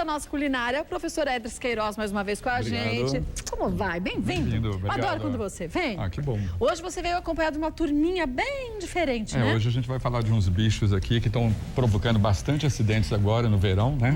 da nossa culinária, o professor Edris Queiroz, mais uma vez com a gente. Como vai? Bem-vindo. Adoro quando você vem. Ah, que bom. Hoje você veio acompanhado de uma turminha bem diferente, né? Hoje a gente vai falar de uns bichos aqui que estão provocando bastante acidentes agora no verão, né?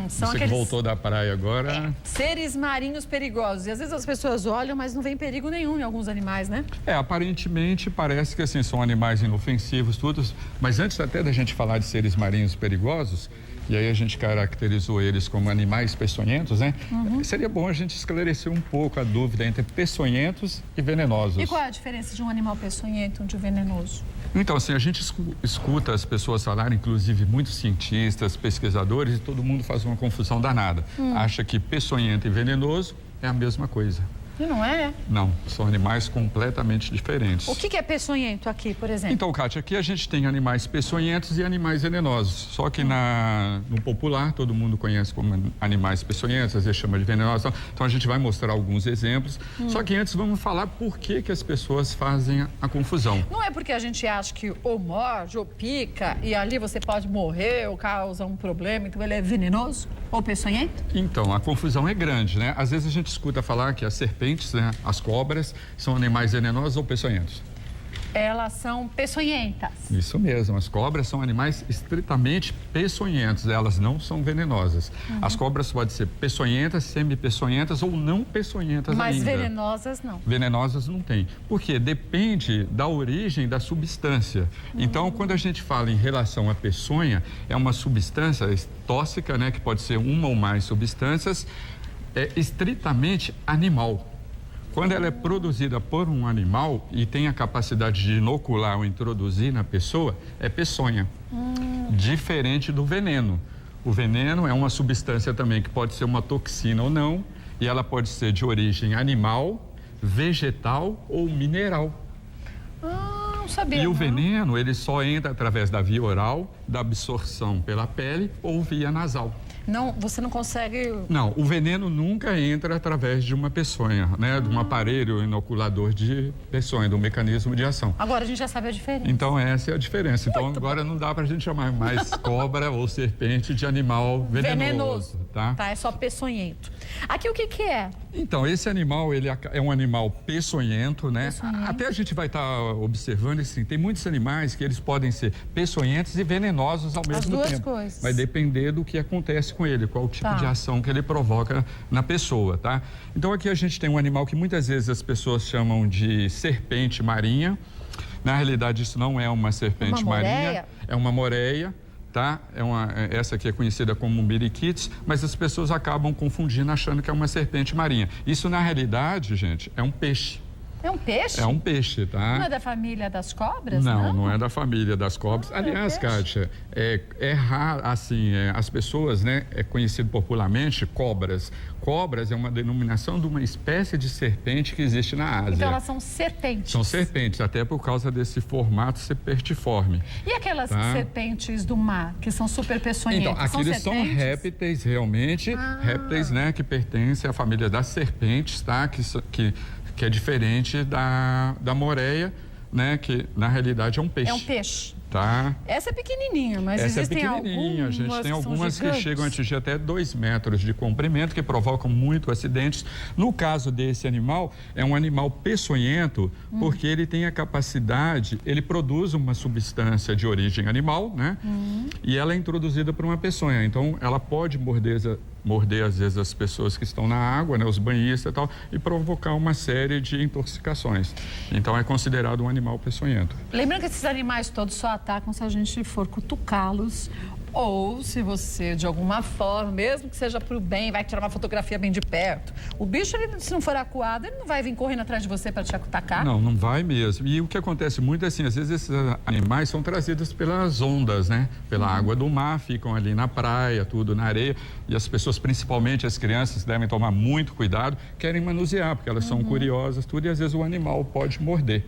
São Você aqueles... que voltou da praia agora. Seres marinhos perigosos. E às vezes as pessoas olham, mas não vem perigo nenhum em alguns animais, né? Aparentemente parece que assim, são animais inofensivos, tudo. Mas antes até da gente falar de seres marinhos perigosos, e aí a gente caracterizou eles como animais peçonhentos, né? Seria bom a gente esclarecer um pouco a dúvida entre peçonhentos e venenosos. E qual é a diferença de um animal peçonhento e de um venenoso? Então, assim, a gente escuta as pessoas falarem, inclusive muitos cientistas, pesquisadores, e todo mundo faz uma confusão danada. Acha que peçonhento e venenoso é a mesma coisa. E não é, né? Não, são animais completamente diferentes. O que é peçonhento aqui, por exemplo? Então, Kátia, aqui a gente tem animais peçonhentos e animais venenosos. Só que no popular, todo mundo conhece como animais peçonhentos, às vezes chama de venenosos. Então, a gente vai mostrar alguns exemplos. Só que antes, vamos falar por que as pessoas fazem a confusão. Não é porque a gente acha que ou morde ou pica e ali você pode morrer ou causa um problema, então ele é venenoso ou peçonhento? Então, a confusão é grande, né? Às vezes a gente escuta falar que as serpentes, né, as cobras, são animais venenosos ou peçonhentos? Elas são peçonhentas. Isso mesmo, as cobras são animais estritamente peçonhentos, elas não são venenosas. As cobras podem ser peçonhentas, semi-peçonhentas ou não peçonhentas ainda. Mas venenosas não. Venenosas não tem. Por quê? Depende da origem da substância. Então, quando a gente fala em relação à peçonha, é uma substância tóxica, né, que pode ser uma ou mais substâncias, é estritamente animal. Quando ela é produzida por um animal e tem a capacidade de inocular ou introduzir na pessoa, é peçonha. Diferente do veneno. O veneno é uma substância também que pode ser uma toxina ou não, e ela pode ser de origem animal, vegetal ou mineral. Não sabia. E o veneno, ele só entra através da via oral, da absorção pela pele ou via nasal. Não, você não consegue... Não, o veneno nunca entra através de uma peçonha, né? De um aparelho inoculador de peçonha, do mecanismo de ação. Agora a gente já sabe a diferença. Então, essa é a diferença. Então, agora não dá pra gente chamar mais cobra ou serpente de animal venenoso, tá? Tá, é só peçonhento. Aqui o que é? Então, esse animal, ele é um animal peçonhento, né? Peçonhento. Até a gente vai estar observando, assim, tem muitos animais que eles podem ser peçonhentos e venenosos ao mesmo tempo. As duas coisas. Vai depender do que acontece com ele, qual o tipo de ação que ele provoca na pessoa, tá? Então, aqui a gente tem um animal que muitas vezes as pessoas chamam de serpente marinha. Na realidade, isso não é uma serpente marinha, é uma moreia. Tá? Essa aqui é conhecida como miriquites, mas as pessoas acabam confundindo, achando que é uma serpente marinha. Isso, na realidade, gente, é um peixe. É um peixe? É um peixe, tá? Não é da família das cobras? Não, não é da família das cobras. Aliás, Kátia, é raro, assim, as pessoas, né, é conhecido popularmente cobras. Cobras é uma denominação de uma espécie de serpente que existe na Ásia. Então elas são serpentes? São serpentes, até por causa desse formato serpentiforme. E aquelas serpentes do mar, que são super peçonhentas? Então, aqueles são répteis, realmente, répteis, né, que pertencem à família das serpentes, tá? Que é diferente da moreia, né? Que na realidade é um peixe. É um peixe. Tá? Essa é pequenininha, mas existem algumas. A gente tem algumas que chegam a atingir até 2 metros de comprimento, que provocam muito acidentes. No caso desse animal, é um animal peçonhento, porque ele tem a capacidade, ele produz uma substância de origem animal, né? E ela é introduzida por uma peçonha. Então, ela pode morder às vezes as pessoas que estão na água, né, os banhistas e tal, e provocar uma série de intoxicações. Então é considerado um animal peçonhento. Lembrando que esses animais todos só atacam se a gente for cutucá-los ou se você, de alguma forma, mesmo que seja para o bem, vai tirar uma fotografia bem de perto. O bicho, ele, se não for acuado, ele não vai vir correndo atrás de você para te atacar. Não, não vai mesmo. E o que acontece muito é assim, às vezes esses animais são trazidos pelas ondas, né? Pela água do mar, ficam ali na praia, tudo na areia, e as pessoas, principalmente as crianças, devem tomar muito cuidado, querem manusear, porque elas são curiosas, tudo, e às vezes o animal pode morder.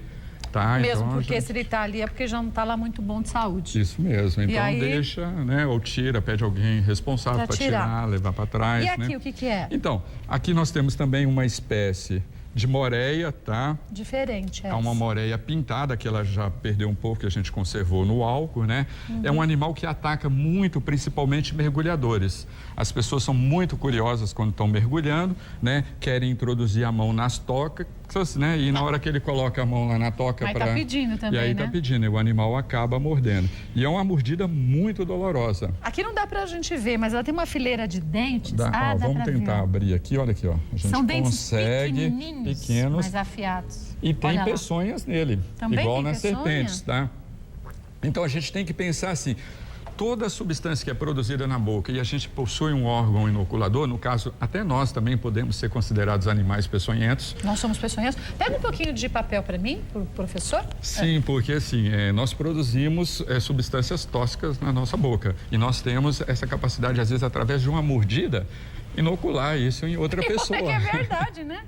Tá, mesmo então, porque se ele está ali é porque já não está lá muito bom de saúde. Isso mesmo. Então aí... deixa, né? Ou tira, pede alguém responsável para tirar, levar para trás. E aqui, né? o que é? Então, aqui nós temos também uma espécie de moreia, tá? Diferente, É uma moreia pintada, que ela já perdeu um pouco, que a gente conservou no álcool, né? É um animal que ataca muito, principalmente mergulhadores. As pessoas são muito curiosas quando estão mergulhando, né? Querem introduzir a mão nas tocas, né? E na hora que ele coloca a mão lá na toca Aí tá pedindo também, e aí né? tá pedindo, e o animal acaba mordendo. E é uma mordida muito dolorosa. Aqui não dá pra gente ver, mas ela tem uma fileira de dentes. Dá, ó, dá vamos pra tentar ver. abrir aqui, olha aqui, ó. A gente São dentes consegue pequenos, mas afiados. e tem Olha lá. peçonhas nele, Também igual tem nas peçonha? serpentes, tá? Então a gente tem que pensar assim, toda a substância que é produzida na boca e a gente possui um órgão inoculador, no caso, até nós também podemos ser considerados animais peçonhentos. Nós somos peçonhentos. Pega um pouquinho de papel para mim, professor. Sim, porque assim, nós produzimos substâncias tóxicas na nossa boca e nós temos essa capacidade, às vezes, através de uma mordida, inocular isso em outra pessoa. É que é verdade, né?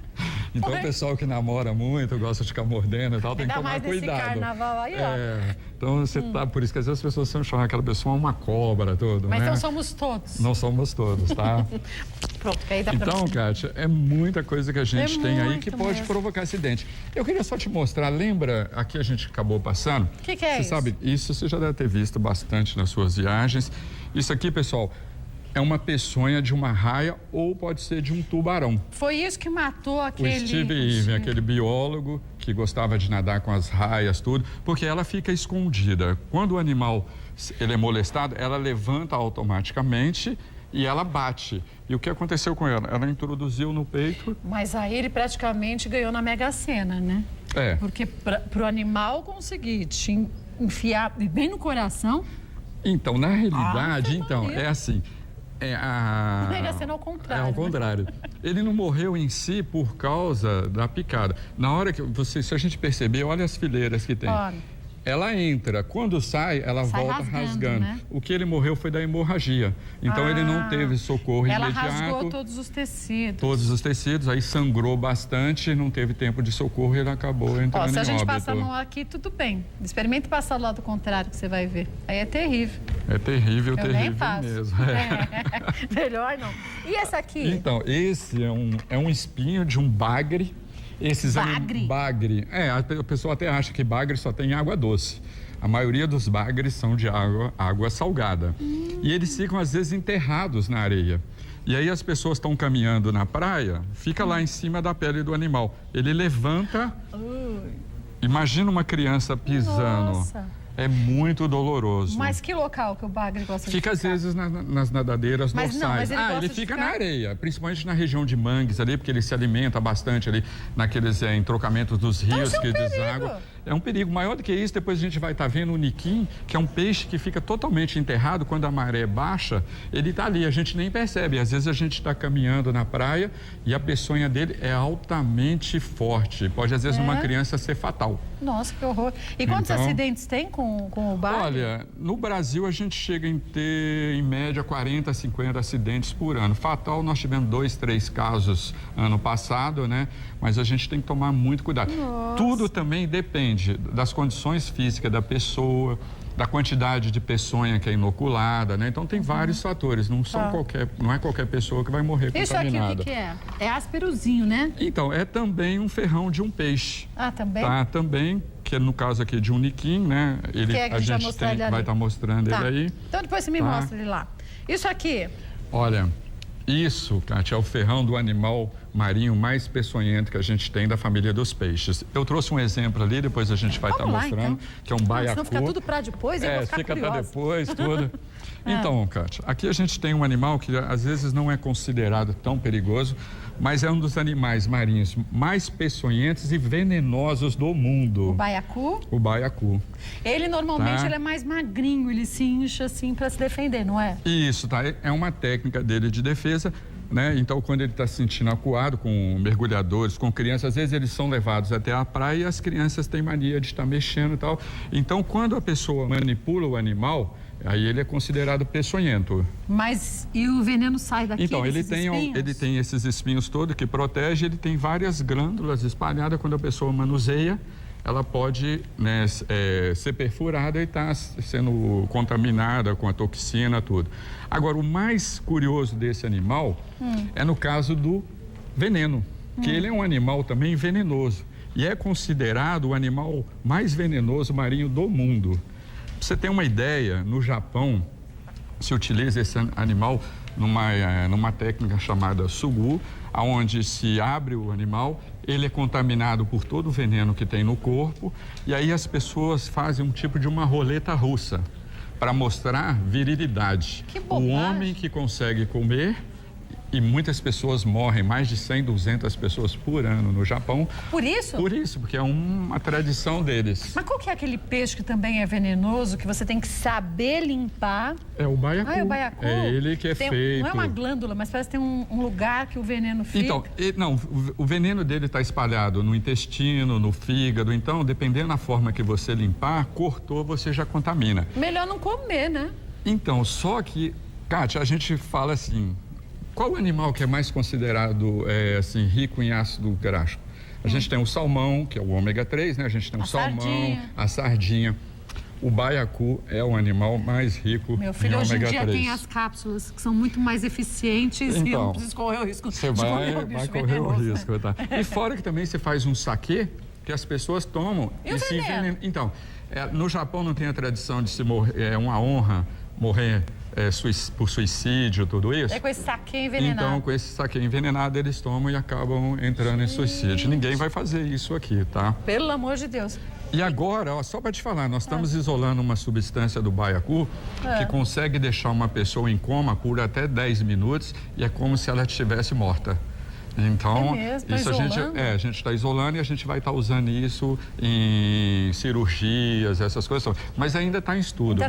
Então, o pessoal que namora muito, gosta de ficar mordendo e tal, tem que tomar mais cuidado. nesse carnaval aí, ó. Então, você tá, por isso que às vezes as pessoas são chamando aquela pessoa uma cobra, tudo, Mas né? então somos todos. Não somos todos, tá? Pronto, que aí dá pra Então, Kátia, é muita coisa que a gente tem aí que muito pode mesmo. provocar acidente. Eu queria só te mostrar, lembra, aqui a gente acabou passando? O que é você isso? Sabe, isso você já deve ter visto bastante nas suas viagens. Isso aqui, pessoal, é uma peçonha de uma raia ou pode ser de um tubarão. Foi isso que matou aquele... O Steve Irwin, aquele biólogo que gostava de nadar com as raias, tudo, porque ela fica escondida. Quando o animal ele é molestado, ela levanta automaticamente e ela bate. E o que aconteceu com ela? Ela introduziu no peito... Mas aí ele praticamente ganhou na Mega Sena, né? É. Porque para o animal conseguir te enfiar bem no coração... Então, na realidade, Maria. é assim... A Mega Sena ao contrário. É ao contrário. Ele não morreu em si por causa da picada. Na hora que se a gente perceber, olha as fileiras que tem. Olha. Ela entra, quando sai, ela Sai volta rasgando. né? O que ele morreu foi da hemorragia. Então ele não teve socorro Ela imediato. rasgou todos os tecidos. Todos os tecidos, aí sangrou bastante, não teve tempo de socorro e ele acabou entrando Se a em gente óbito. passar a mão aqui, tudo bem. Experimente passar do lado contrário que você vai ver. Aí é terrível. É terrível, Eu terrível nem faço. mesmo. Melhor não. E essa aqui? Então, esse é um espinho de um bagre. Bagre? Bagre. A pessoa até acha que bagre só tem água doce. A maioria dos bagres são de água salgada. E eles ficam, às vezes, enterrados na areia. E aí as pessoas estão caminhando na praia, fica lá em cima da pele do animal. Ele levanta. Imagina uma criança pisando. Nossa. É muito doloroso. Mas que local que o bagre gosta de Fica ficar? às vezes nas nadadeiras Mas não, dorsais. mas ele gosta Ele de fica ficar? na areia, principalmente na região de mangues ali, porque ele se alimenta bastante ali naqueles entrocamentos dos rios isso é um que perigo. deságua. É um perigo maior do que isso. Depois a gente vai estar vendo o niquim, que é um peixe que fica totalmente enterrado quando a maré baixa. Ele está ali, a gente nem percebe. Às vezes a gente está caminhando na praia e a peçonha dele é altamente forte. Pode às vezes numa criança ser fatal. Nossa, que horror. E quantos Então, acidentes tem com o bagre? Olha, no Brasil a gente chega em ter, em média, 40, 50 acidentes por ano. Fatal, nós tivemos 2, 3 casos ano passado, né? Mas a gente tem que tomar muito cuidado. Nossa. Tudo também depende das condições físicas da pessoa, da quantidade de peçonha que é inoculada, né? Então tem vários fatores, não é qualquer pessoa que vai morrer Isso aqui, contaminada. o que é? É ásperozinho, né? Então, é também um ferrão de um peixe. Ah, também? Tá, também, que é no caso aqui de um niquim, né? Que é que a já gente mostrar ele ali. vai estar mostrando Tá. ele aí. Então depois você me Tá. mostra ele lá. Isso aqui, Olha, isso, Kátia, é o ferrão do animal marinho mais peçonhento que a gente tem da família dos peixes. Eu trouxe um exemplo ali, depois a gente vai estar Vamos lá, mostrando, então. que é um Senão baiacu. fica tudo para depois e eu vou ficar fica curiosa. até depois, tudo. Então, Kátia, aqui a gente tem um animal que às vezes não é considerado tão perigoso, mas é um dos animais marinhos mais peçonhentos e venenosos do mundo. O baiacu, O baiacu. ele normalmente Tá. ele é mais magrinho, ele se incha assim para se defender, não é? Isso, tá? É uma técnica dele de defesa, né? Então, quando ele está se sentindo acuado com mergulhadores, com crianças, às vezes eles são levados até a praia e as crianças têm mania de estar mexendo e tal. Então, quando a pessoa manipula o animal, aí ele é considerado peçonhento. Mas e o veneno sai daqui? Então, ele desses espinhos? tem esses espinhos todos que protege, ele tem várias glândulas espalhadas. Quando a pessoa manuseia, ela pode, né, ser perfurada e estar sendo contaminada com a toxina, tudo. Agora, o mais curioso desse animal é no caso do veneno. que ele é um animal também venenoso e é considerado o animal mais venenoso marinho do mundo. Pra você ter uma ideia, no Japão se utiliza esse animal numa técnica chamada sugu, onde se abre o animal, ele é contaminado por todo o veneno que tem no corpo e aí as pessoas fazem um tipo de uma roleta russa para mostrar virilidade. Que bobagem. O homem que consegue comer, e muitas pessoas morrem, mais de 100, 200 pessoas por ano no Japão. Por isso? Por isso, porque é uma tradição deles. Mas qual que é aquele peixe que também é venenoso, que você tem que saber limpar? É o baiacu. Ah, é o baiacu? É ele que é feito. Não é uma glândula, mas parece que tem um lugar que o veneno fica. Então, o veneno dele está espalhado no intestino, no fígado. Então, dependendo da forma que você limpar, cortou, você já contamina. Melhor não comer, né? Então, só que, Kátia, a gente fala assim... Qual o animal que é mais considerado assim, rico em ácido graxo? A gente tem o salmão, que é o ômega 3, né? A gente tem o salmão, a sardinha. O baiacu é o animal mais rico em ômega 3. Meu filho, hoje em dia tem as cápsulas que são muito mais eficientes e eu não preciso correr o risco de comer o bicho vai correr o risco, tá? E fora que também você faz um saquê que as pessoas tomam e se envenenam. Então, no Japão não tem a tradição de se morrer, é uma honra morrer por suicídio, tudo isso. É com esse saquê envenenado. Então, com esse saquê envenenado, eles tomam e acabam entrando em suicídio. Ninguém vai fazer isso aqui, tá? Pelo amor de Deus. E agora, ó, só para te falar, nós estamos isolando uma substância do baiacu que consegue deixar uma pessoa em coma por até 10 minutos e é como se ela estivesse morta. Então, isso a gente está isolando e a gente vai estar usando isso em cirurgias, essas coisas. Mas ainda está em estudo,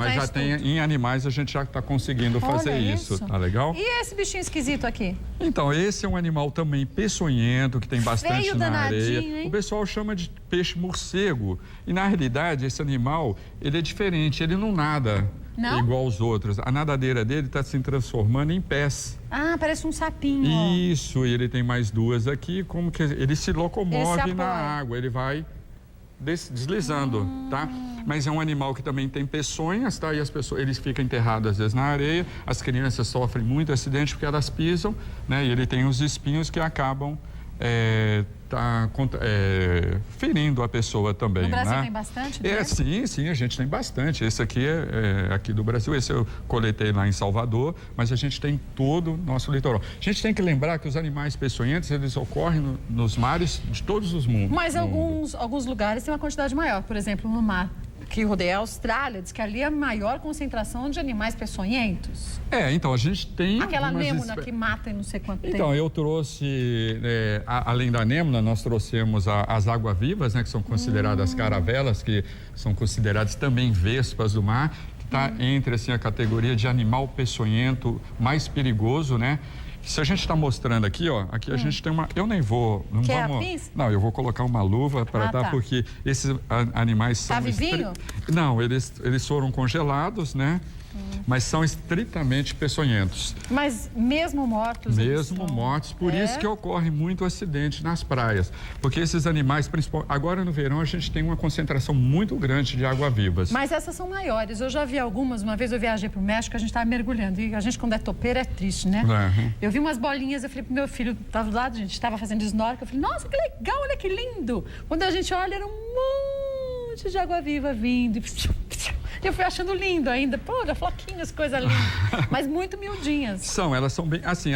em animais a gente já está conseguindo fazer isso, tá legal? E esse bichinho esquisito aqui? Então, esse é um animal também peçonhento, que tem bastante na areia. Hein? O pessoal chama de peixe morcego. E na realidade, esse animal, ele é diferente, ele não nada. Não? Igual aos outros. A nadadeira dele está se transformando em pés. Ah, parece um sapinho. Isso, e ele tem mais duas aqui, como que ele se locomove na água, ele vai deslizando, tá? Mas é um animal que também tem peçonhas, tá? E as pessoas, eles ficam enterrados às vezes na areia, as crianças sofrem muito acidente porque elas pisam, né? E ele tem os espinhos que acabam ferindo a pessoa também. No Brasil né? tem bastante desse? Sim, a gente tem bastante. Esse aqui é aqui do Brasil, esse eu coletei lá em Salvador, mas a gente tem todo o nosso litoral. A gente tem que lembrar que os animais peçonhentos, eles ocorrem nos mares de todos os mundos. Mas alguns lugares têm uma quantidade maior, por exemplo, no mar que rodeia a Austrália, diz que ali é a maior concentração de animais peçonhentos. Então a gente tem... Aquela anêmona que mata em não sei quanto tempo. Então, eu trouxe, além da anêmona, nós trouxemos as água-vivas, né, que são consideradas caravelas, que são consideradas também vespas do mar, que está entre, assim, a categoria de animal peçonhento mais perigoso, né? Se a gente está mostrando aqui, ó, aqui a gente tem uma... Eu nem vou... Não, eu vou colocar uma luva para tá, porque esses animais são... Tá vivinho? Não, eles foram congelados, né? Mas são estritamente peçonhentos. Mas mesmo mortos? Mesmo mortos, por isso que ocorre muito acidente nas praias. Porque esses animais, principalmente... Agora no verão a gente tem uma concentração muito grande de água-vivas. Mas essas são maiores. Eu já vi algumas. Uma vez eu viajei para o México, a gente estava mergulhando. E a gente, quando é topeira, é triste, né? Eu vi umas bolinhas, eu falei pro meu filho, estava do lado, a gente estava fazendo snorkel. Eu falei, nossa, que legal, olha que lindo. Quando a gente olha, era um monte de água-viva vindo. Eu fui achando lindo ainda. Pô, floquinhos, coisa linda. Mas muito miudinhas. Elas são bem... Assim,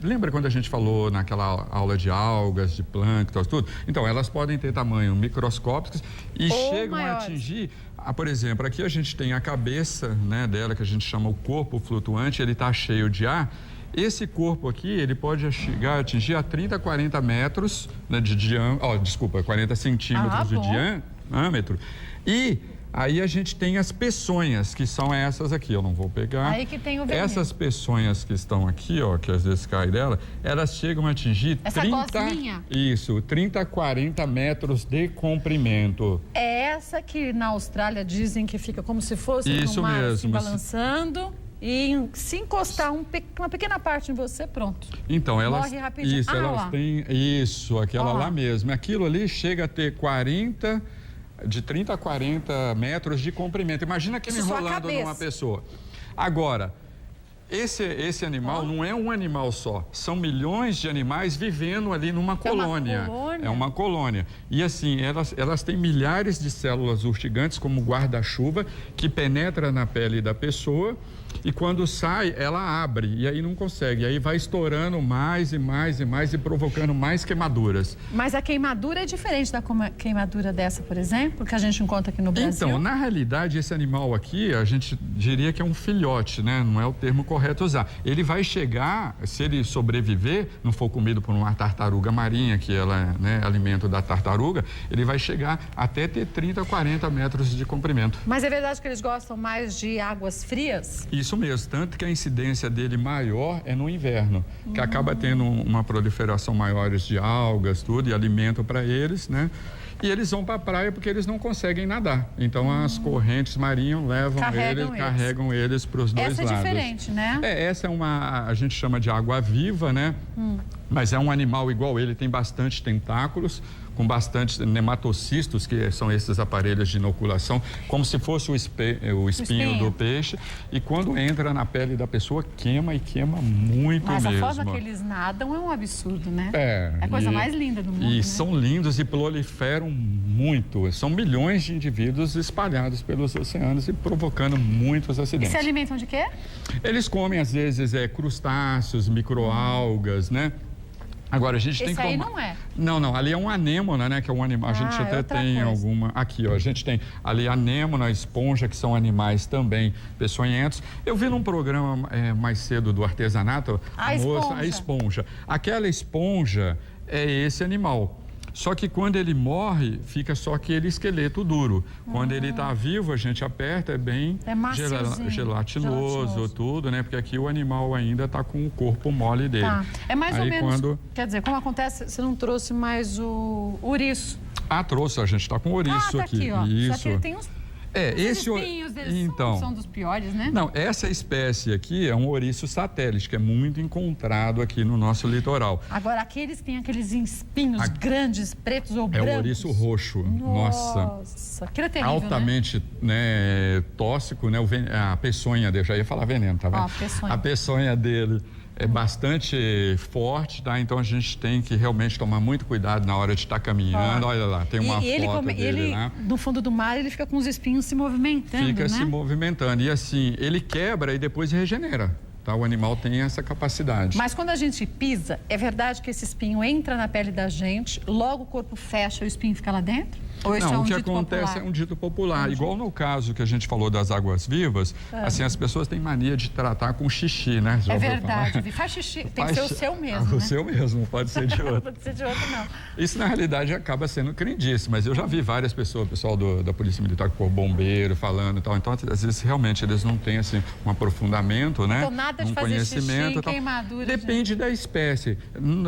lembra quando a gente falou naquela aula de algas, de plâncton, tudo? Então, elas podem ter tamanho microscópicos e chegam a atingir... por exemplo, aqui a gente tem a cabeça, né, dela, que a gente chama o corpo flutuante, ele está cheio de ar. Esse corpo aqui, ele pode chegar a atingir a 30, 40 metros, né, de diâmetro... 40 centímetros de diâmetro. E... Aí a gente tem as peçonhas, que são essas aqui, eu não vou pegar. Aí que tem o veneno. Essas peçonhas que estão aqui, ó, que às vezes cai dela, elas chegam a atingir 30 a 40 metros de comprimento. É essa que na Austrália dizem que fica como se fosse no mar, assim, balançando. E se encostar uma pequena parte em você, pronto. Então, elas... Morre rapidinho. Isso, elas têm... Isso, aquela lá mesmo. Aquilo ali chega a ter 30 a 40 metros de comprimento. Imagina aquilo enrolando numa pessoa. Agora, Esse animal não é um animal só, são milhões de animais vivendo ali numa colônia. É uma colônia. E assim, elas têm milhares de células urtigantes, como guarda-chuva, que penetra na pele da pessoa e quando sai, ela abre e aí não consegue. E aí vai estourando mais e mais e mais e provocando mais queimaduras. Mas a queimadura é diferente da queimadura dessa, por exemplo, que a gente encontra aqui no Brasil? Então, na realidade, esse animal aqui, a gente diria que é um filhote, né? Não é o termo correto usar. Ele vai chegar, se ele sobreviver, não for comido por uma tartaruga marinha, que ela é, né, alimento da tartaruga, ele vai chegar até ter 30, 40 metros de comprimento. Mas é verdade que eles gostam mais de águas frias? Isso mesmo, tanto que a incidência dele maior é no inverno, que acaba tendo uma proliferação maior de algas, tudo, e alimento para eles, né? E eles vão para a praia porque eles não conseguem nadar. Então, as correntes marinhas carregam eles para os dois lados. Essa é diferente, né? Essa é a gente chama de água-viva, né? Mas é um animal igual ele, tem bastante tentáculos, com bastante nematocistos, que são esses aparelhos de inoculação, como se fosse o espinho do peixe. E quando entra na pele da pessoa, queima e queima muito mesmo. Mas a forma que eles nadam é um absurdo, né? É a coisa mais linda do mundo, E né? são lindos e proliferam muito. São milhões de indivíduos espalhados pelos oceanos e provocando muitos acidentes. E se alimentam de quê? Eles comem, às vezes, crustáceos, microalgas, né? Agora, a gente tem que Esse aí não é? Não. Ali é um anêmona, né? Que é um animal. A gente até tem alguma... Aqui, ó. A gente tem ali anêmona, esponja, que são animais também peçonhentos. Eu vi num programa mais cedo do artesanato... A esponja. Aquela esponja é esse animal. Só que quando ele morre, fica só aquele esqueleto duro. Quando ele está vivo, a gente aperta, é bem gelatinoso, tudo, né? Porque aqui o animal ainda está com o corpo mole dele. Tá. É mais ou menos, quer dizer, como acontece, você não trouxe mais o ouriço? Trouxe, a gente está com o ouriço tá aqui. Ó. Isso. Só que ele tem uns... Os espinhos deles são dos piores, né? Não, essa espécie aqui é um ouriço satélite, que é muito encontrado aqui no nosso litoral. Agora, aqueles têm aqueles espinhos grandes, pretos ou brancos. É o ouriço roxo. Nossa, aquilo é terrível, altamente, né, tóxico, né? A peçonha dele, já ia falar veneno, tá vendo? A peçonha dele é bastante forte, tá? Então a gente tem que realmente tomar muito cuidado na hora de estar caminhando. Olha lá, tem uma foto dele lá. No fundo do mar, ele fica com os espinhos se movimentando, Fica se movimentando. E assim, ele quebra e depois regenera. Tá? O animal tem essa capacidade. Mas quando a gente pisa, é verdade que esse espinho entra na pele da gente, logo o corpo fecha e o espinho fica lá dentro? Ou isso o que acontece é um dito popular. Igual no caso que a gente falou das águas-vivas, assim, as pessoas têm mania de tratar com xixi, né? É verdade. Faz xixi, tem que ser o seu mesmo, O seu mesmo, pode ser de outro. Não pode ser de outro, não. Isso, na realidade, acaba sendo crendice, mas eu já vi várias pessoas, pessoal da Polícia Militar, por bombeiro, falando e tal. Então, às vezes, realmente, eles não têm, assim, um aprofundamento, né? Então, nada de fazer xixi, queimadura. Depende da espécie.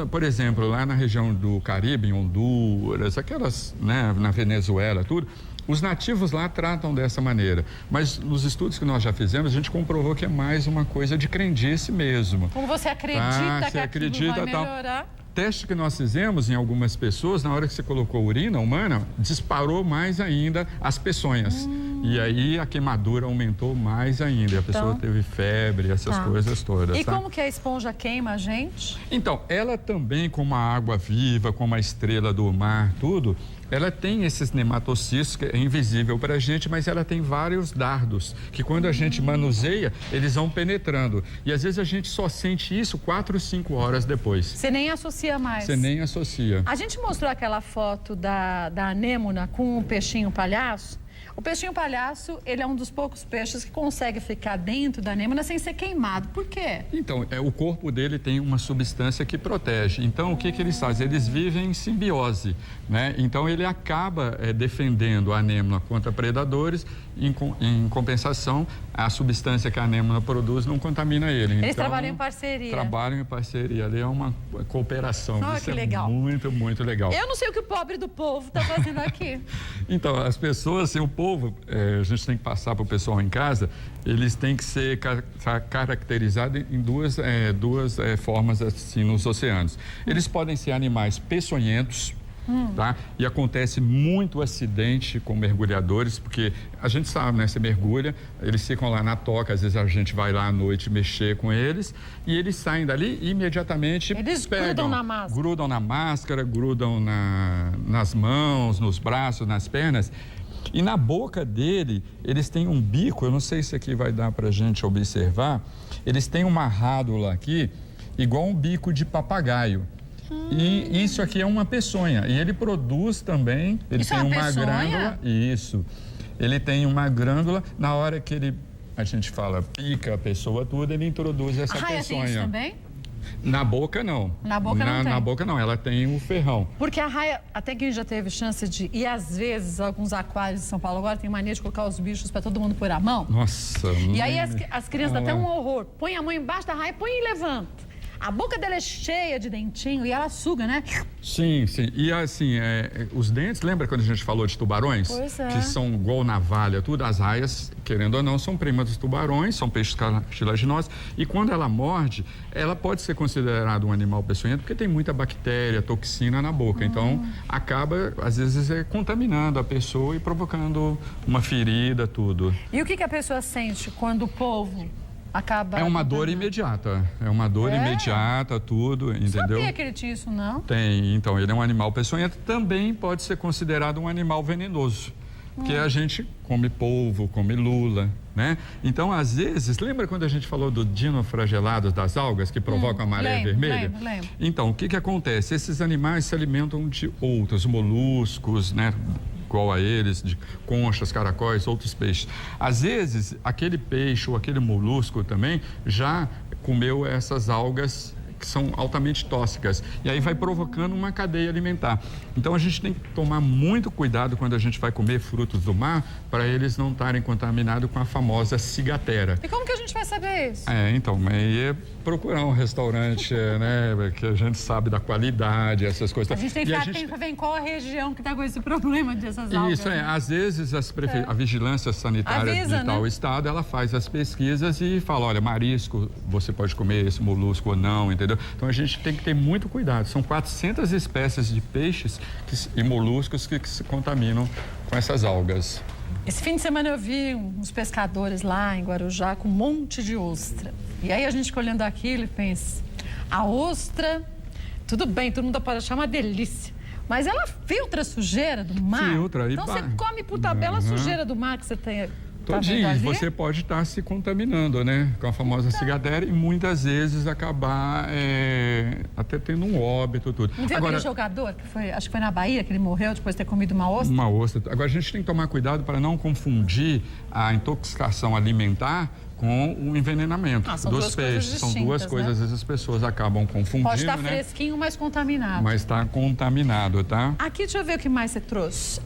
Por exemplo, lá na região do Caribe, em Honduras, aquelas, né, na Venezuela, tudo, os nativos lá tratam dessa maneira. Mas nos estudos que nós já fizemos, a gente comprovou que é mais uma coisa de crendice mesmo. Como você acredita que aquilo vai melhorar? Teste que nós fizemos em algumas pessoas, na hora que você colocou urina humana, disparou mais ainda as peçonhas. E aí a queimadura aumentou mais ainda. A pessoa teve febre, essas coisas todas. E como que a esponja queima a gente? Então, ela também, como a água viva, como a estrela do mar, tudo, ela tem esses nematocistos, que é invisível para a gente, mas ela tem vários dardos, que quando a gente manuseia, eles vão penetrando. E às vezes a gente só sente isso 4 ou 5 horas depois. Você nem associa mais. Você nem associa. A gente mostrou aquela foto da anêmona com o peixinho palhaço. O peixinho palhaço, ele é um dos poucos peixes que consegue ficar dentro da anêmona sem ser queimado. Por quê? Então, o corpo dele tem uma substância que protege. Então, o que eles fazem? Eles vivem em simbiose, né? Então, ele acaba defendendo a anêmona contra predadores. Em compensação, a substância que a anêmona produz não contamina ele. Eles trabalham em parceria. Trabalham em parceria. Ali é uma cooperação. Isso que legal. Muito, muito legal. Eu não sei o que o pobre do povo está fazendo aqui. Então, as pessoas, assim, o povo, a gente tem que passar para o pessoal em casa, eles têm que ser caracterizados em duas formas, assim, nos oceanos. Eles podem ser animais peçonhentos, Tá? E acontece muito acidente com mergulhadores, porque a gente sabe, né? Você mergulha, eles ficam lá na toca, às vezes a gente vai lá à noite mexer com eles e eles saem dali e imediatamente eles pegam, grudam na máscara. Grudam na máscara, grudam nas mãos, nos braços, nas pernas. E na boca dele, eles têm um bico, eu não sei se aqui vai dar para a gente observar, eles têm uma rádula aqui, igual um bico de papagaio. E isso aqui é uma peçonha. E ele produz também, ele isso tem é uma peçonha? glândula. Isso. Ele tem uma glândula, na hora que a gente fala, pica a pessoa tudo, ele introduz essa A raia peçonha. tem isso também? Na boca, não. Na boca não tem? Na boca, não. Ela tem o ferrão. Porque a raia, até quem já teve chance de... E às vezes, alguns aquários de São Paulo agora tem mania de colocar os bichos para todo mundo pôr a mão. Nossa. E aí as crianças dão até um horror. Põe a mão embaixo da raia, põe e levanta. A boca dela é cheia de dentinho e ela suga, né? Sim, sim. E assim, os dentes, lembra quando a gente falou de tubarões? Pois é. Que são igual navalha, tudo. As raias, querendo ou não, são primas dos tubarões, são peixes cartilaginosos. E quando ela morde, ela pode ser considerada um animal peçonhento porque tem muita bactéria, toxina na boca. Então, acaba, às vezes, contaminando a pessoa e provocando uma ferida, tudo. E o que a pessoa sente quando o polvo acaba... É uma dor imediata. É uma dor imediata, tudo, entendeu? Sabia que ele tinha isso, não? Tem, então, ele é um animal peçonhento, também pode ser considerado um animal venenoso, porque a gente come polvo, come lula, né? Então, às vezes, lembra quando a gente falou do dinoflagelados das algas que provocam a maré vermelha? Lembro. Então, o que acontece? Esses animais se alimentam de outros moluscos, né? Igual a eles, de conchas, caracóis, outros peixes. Às vezes, aquele peixe ou aquele molusco também já comeu essas algas que são altamente tóxicas. E aí vai provocando uma cadeia alimentar. Então, a gente tem que tomar muito cuidado quando a gente vai comer frutos do mar para eles não estarem contaminados com a famosa cigatera. E como que a gente vai saber isso? Então, aí é procurar um restaurante, né, que a gente sabe da qualidade, essas coisas. A gente tem que ficar atento para ver em qual a região que está com esse problema dessas algas. Isso, às vezes a vigilância sanitária avisa, de tal estado, ela faz as pesquisas e fala, olha, marisco, você pode comer esse molusco ou não, entendeu? Então, a gente tem que ter muito cuidado. São 400 espécies de peixes e moluscos que se contaminam com essas algas. Esse fim de semana eu vi uns pescadores lá em Guarujá com um monte de ostra. E aí a gente olhando aquilo e pensa, a ostra, tudo bem, todo mundo pode achar uma delícia, mas ela filtra a sujeira do mar. Filtra. Então você come por tabela a sujeira do mar que você tem. Todinho, você pode estar se contaminando, né? Com a famosa cigatera e muitas vezes acabar até tendo um óbito, tudo. Não viu aquele jogador que foi, acho que foi na Bahia, que ele morreu depois de ter comido uma ostra? Uma ostra. Agora, a gente tem que tomar cuidado para não confundir a intoxicação alimentar com o envenenamento dos peixes. São duas coisas, às vezes as pessoas acabam confundindo, pode estar fresquinho, mas contaminado. Mas está contaminado, tá? Aqui, deixa eu ver o que mais você trouxe.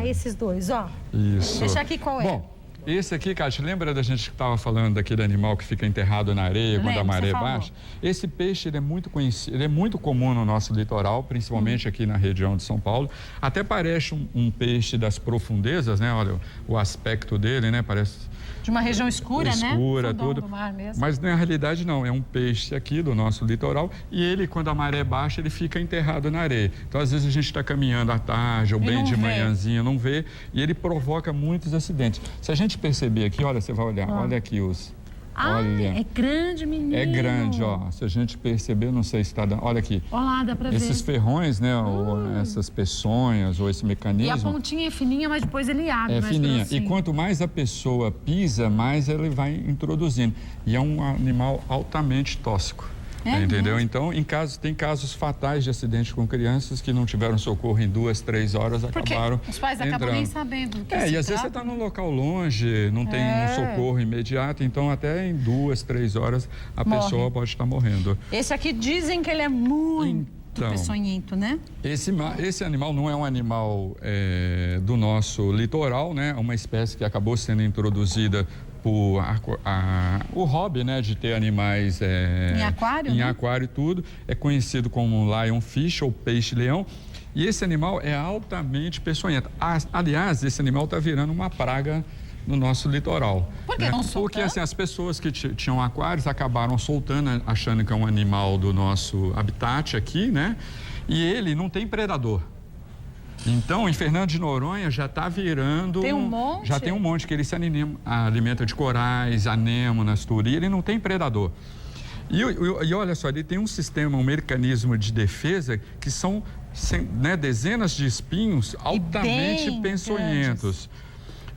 Esses dois, ó. Isso. Deixa aqui qual é. Bom, esse aqui, Cátia, lembra da gente que estava falando daquele animal que fica enterrado na areia quando a maré baixa? Esse peixe, ele é muito conhecido, ele é muito comum no nosso litoral, principalmente aqui na região de São Paulo. Até parece um peixe das profundezas, né? Olha o aspecto dele, né? Parece... De uma região escura, né? Escura, Fundão tudo. Do mar mesmo. Mas na realidade não, é um peixe aqui do nosso litoral e ele, quando a maré baixa, ele fica enterrado na areia. Então, às vezes a gente está caminhando à tarde ou bem de manhãzinha, não vê, e ele provoca muitos acidentes. Se a gente perceber aqui, olha, você vai olhar, olha aqui os... Olha, é grande, menino. É grande, ó. Se a gente perceber, não sei se está dando... Olha aqui. Olha lá, dá para ver. Esses ferrões, né? Ou essas peçonhas, ou esse mecanismo... E a pontinha é fininha, mas depois ele abre. É fininha. Grossinho. E quanto mais a pessoa pisa, mais ele vai introduzindo. E é um animal altamente tóxico. Entendeu? Mesmo? Então, tem casos fatais de acidente com crianças que não tiveram socorro em 2, 3 horas, acabaram os pais acabam nem sabendo do que e às vezes você está num local longe, não tem um socorro imediato, então até em 2, 3 horas a pessoa pode estar morrendo. Esse aqui dizem que ele é muito peçonhento, né? Esse animal não é um animal do nosso litoral, né? É uma espécie que acabou sendo introduzida por o hobby, né, de ter animais em aquário, em aquário e tudo, é conhecido como lionfish ou peixe-leão. E esse animal é altamente peçonhento. Aliás, esse animal está virando uma praga no nosso litoral. Por que não soltando? Porque assim, as pessoas que tinham aquários acabaram soltando, achando que é um animal do nosso habitat aqui, né? E ele não tem predador. Então, em Fernando de Noronha já está virando... Tem um monte? Já tem um monte, que ele se alimenta de corais, anêmonas, tudo. E ele não tem predador. E olha só, ele tem um sistema, um mecanismo de defesa que são dezenas de espinhos altamente peçonhentos.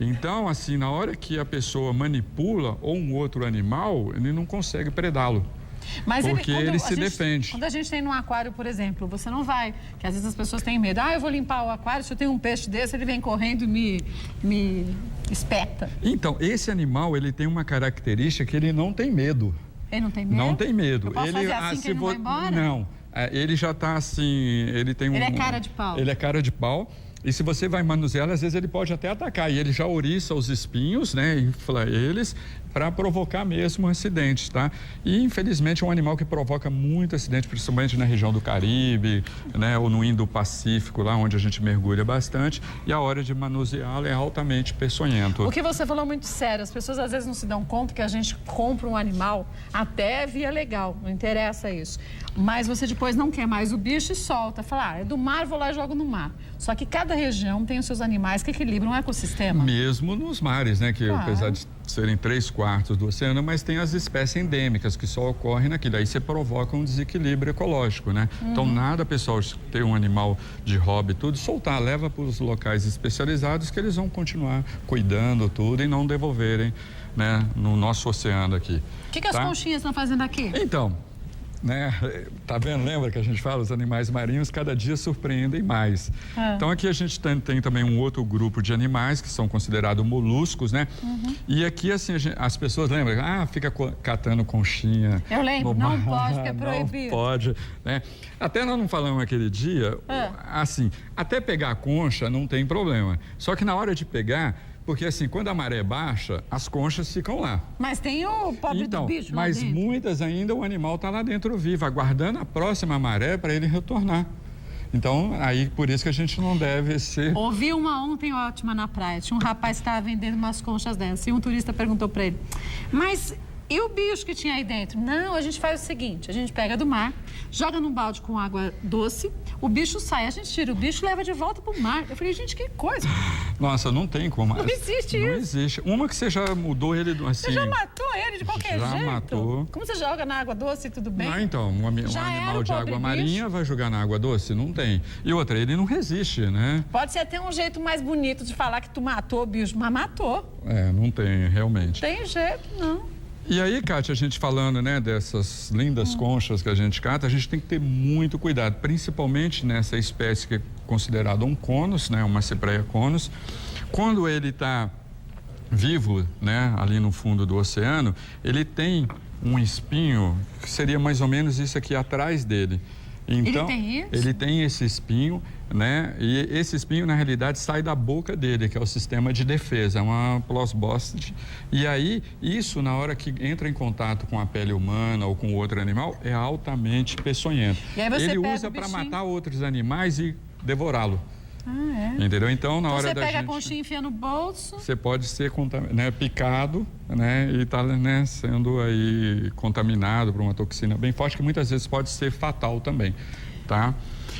Então, assim, na hora que a pessoa manipula ou um outro animal, ele não consegue predá-lo. Mas porque ele se defende. Quando a gente tem num aquário, por exemplo, você não vai, que às vezes as pessoas têm medo. Eu vou limpar o aquário, se eu tenho um peixe desse, ele vem correndo e me espeta. Então, esse animal, ele tem uma característica que ele não tem medo. Ele não tem medo? Não tem medo. Eu posso fazer assim que ele não vai embora? Não, ele já está assim, ele tem Ele é cara de pau. Ele é cara de pau. E se você vai manuseá-lo, às vezes ele pode até atacar. E ele já ouriça os espinhos, né? Infla eles para provocar mesmo acidentes, tá? E, infelizmente, é um animal que provoca muito acidente, principalmente na região do Caribe, né? Ou no Indo-Pacífico, lá onde a gente mergulha bastante. E a hora de manuseá-lo é altamente peçonhento. O que você falou é muito sério. As pessoas, às vezes, não se dão conta que a gente compra um animal até via legal. Não interessa isso. Mas você depois não quer mais o bicho e solta. Fala, é do mar, vou lá e jogo no mar. Só que cada região tem os seus animais que equilibram o ecossistema. Mesmo nos mares, né? Que claro. Apesar de serem 3/4 do oceano, mas tem as espécies endêmicas que só ocorrem naquilo. Aí você provoca um desequilíbrio ecológico, né? Então, nada, pessoal, ter um animal de hobby, tudo, soltar, leva para os locais especializados que eles vão continuar cuidando tudo e não devolverem, né, no nosso oceano aqui. O que as conchinhas estão fazendo aqui? Então, né? Tá vendo? Lembra que a gente fala, os animais marinhos cada dia surpreendem mais. Então aqui a gente tem também um outro grupo de animais que são considerados moluscos, né? E aqui assim as pessoas lembram, fica catando conchinha. Eu lembro, não pode, porque é proibido. Não pode, né? Até nós não falamos aquele dia, assim, até pegar a concha não tem problema. Só que na hora de pegar, porque assim, quando a maré baixa, as conchas ficam lá. Mas tem o pobre do bicho lá mas dentro. Muitas ainda o animal está lá dentro vivo, aguardando a próxima maré para ele retornar. Então, aí por isso que a gente não deve ser... Ouvi uma ontem ótima na praia. Tinha um rapaz que estava vendendo umas conchas dessas. E um turista perguntou para ele, mas... E o bicho que tinha aí dentro? Não, a gente faz o seguinte, a gente pega do mar, joga num balde com água doce, o bicho sai, a gente tira o bicho e leva de volta pro mar. Eu falei, gente, que coisa. Nossa, não tem como. Não existe isso. Não existe. Uma que você já mudou ele assim... Você já matou ele de qualquer jeito? Já matou. Como você joga na água doce e tudo bem? Não, então, um animal de água marinha vai jogar na água doce? Não tem. E outra, ele não resiste, né? Pode ser até um jeito mais bonito de falar que tu matou o bicho, mas matou. Não tem, realmente. Tem jeito, não. E aí, Kátia, a gente falando, né, dessas lindas conchas que a gente cata, a gente tem que ter muito cuidado, principalmente nessa espécie que é considerada um conus, né, uma Cypraea conus. Quando ele está vivo, né, ali no fundo do oceano, ele tem um espinho que seria mais ou menos isso aqui atrás dele. Então, ele tem isso? Ele tem esse espinho, né? E esse espinho, na realidade, sai da boca dele, que é o sistema de defesa, é uma probóscide. E aí, isso, na hora que entra em contato com a pele humana ou com outro animal, é altamente peçonhento. E aí você ele pega usa o para bichinho. matar outros animais e devorá-lo. Entendeu? Então, na hora você da pega gente... a conchinha, enfia no bolso. Você pode ser picado, né, e está, né, sendo aí contaminado por uma toxina bem forte, que muitas vezes pode ser fatal também, tá?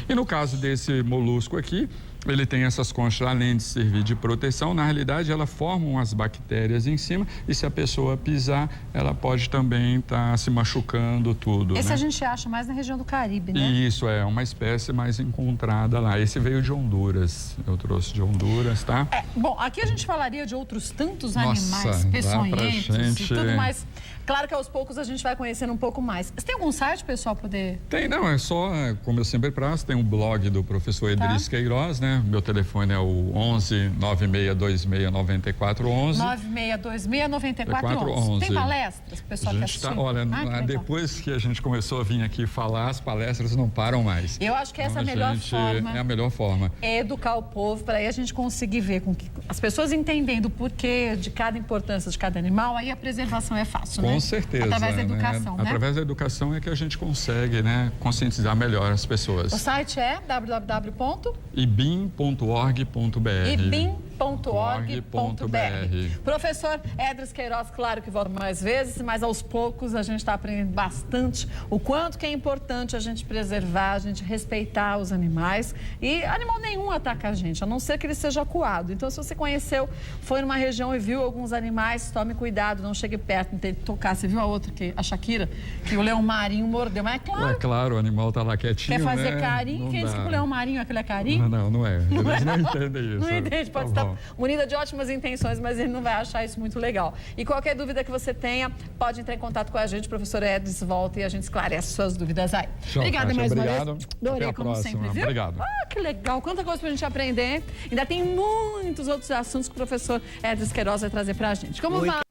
E no caso desse molusco aqui, ele tem essas conchas, além de servir de proteção, na realidade elas formam as bactérias em cima e se a pessoa pisar, ela pode também estar se machucando tudo, Esse né? a gente acha mais na região do Caribe, né? Isso, é uma espécie mais encontrada lá. Esse veio de Honduras, eu trouxe de Honduras, tá? Bom, aqui a gente falaria de outros tantos Nossa, animais dá peçonhentos pra gente... e tudo mais. Claro que aos poucos a gente vai conhecendo um pouco mais. Você tem algum site, pessoal, poder... Tem, não, é só, como eu sempre prazo, tem um blog do professor Edris Queiroz, né? Meu telefone é o 11 9626 9411. 9626 9411. Tem palestras, o pessoal que assistiu? Olha, depois que a gente começou a vir aqui falar, as palestras não param mais. Eu acho que essa é a melhor forma. É a melhor forma. É educar o povo, para aí a gente conseguir ver com que as pessoas entendendo o porquê de cada importância de cada animal, aí a preservação é fácil, né? Com certeza. Através da educação, né? Através da educação é que a gente consegue, né, conscientizar melhor as pessoas. O site é www.ibim.org.br. ibim.org.br. Professor Edris Queiroz, claro que volta mais vezes, mas aos poucos a gente está aprendendo bastante o quanto que é importante a gente preservar, a gente respeitar os animais. E animal nenhum ataca a gente, a não ser que ele seja acuado. Então, se você conheceu, foi numa região e viu alguns animais, tome cuidado, não chegue perto, não tente tocar. Você viu a Shakira, que o leão marinho mordeu, mas é claro. É claro, o animal está lá quietinho, quer fazer né? carinho? Quem disse que o leão marinho aquele é carinho? Não é. Eles não entendem isso. Não entende, pode estar munida de ótimas intenções, mas ele não vai achar isso muito legal. E qualquer dúvida que você tenha, pode entrar em contato com a gente, professor Edris, volta e a gente esclarece suas dúvidas aí. Obrigada mais uma vez. Adorei, como sempre, viu? Obrigado. Ah, que legal. Quanta coisa pra gente aprender. Ainda tem muitos outros assuntos que o professor Edris Queiroz vai trazer pra gente. Como vai?